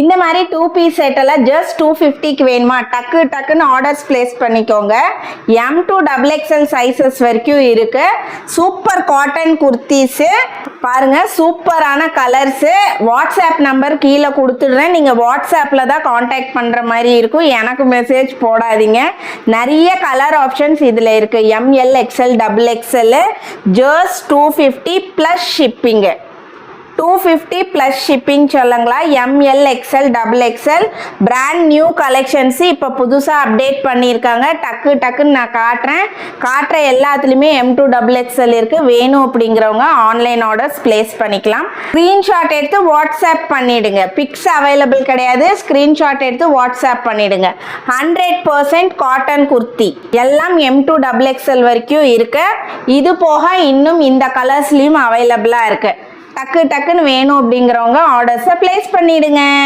இந்த மாதிரி 2 piece set எல்லாம் ஜஸ்ட் 250க்கு வேணுமா, டக்குன்னு ஆர்டர்ஸ் பிளேஸ் பண்ணிக்கோங்க. M to XXL சைஸஸ் வரைக்கும் இருக்கு. சூப்பர் காட்டன் குர்த்திஸ் பாருங்க, சூப்பரான கலர்ஸ். வாட்ஸ்அப் நம்பர் கீழே கொடுத்துடுறேன், நீங்க வாட்ஸ்அப்ல தான் காண்டாக்ட் பண்ற மாதிரி இருக்கும். எனக்கு மெசேஜ் போடாதீங்க. நிறைய கலர் ஆப்ஷன்ஸ் இதுல இருக்கு. ML XL XXL just 250 plus shipping. 250 plus shipping சொல்லுங்களா. ML XL XXL brand new collections இப்போ புதுசாக அப்டேட் பண்ணியிருக்காங்க. டக்குன்னு நான் காட்டுற எல்லாத்துலேயுமே M to XXL இருக்குது. வேணும் அப்படிங்கிறவங்க ஆன்லைன் ஆர்டர்ஸ் பிளேஸ் பண்ணிக்கலாம். ஸ்க்ரீன்ஷாட் எடுத்து வாட்ஸ்அப் பண்ணிடுங்க. பிக்ஸ் அவைலபிள் கிடையாது, ஸ்க்ரீன்ஷாட் எடுத்து வாட்ஸ்அப் பண்ணிடுங்க. 100% காட்டன் குர்த்தி எல்லாம் M to XXL வரைக்கும் இருக்கு. இது போக இன்னும் இந்த கலர்ஸ்லையும் அவைலபிளாக இருக்கு. டக்குன்னு வேணும் அப்படிங்கிறவங்க ஆர்டர்ஸை பிளேஸ் பண்ணிடுங்க.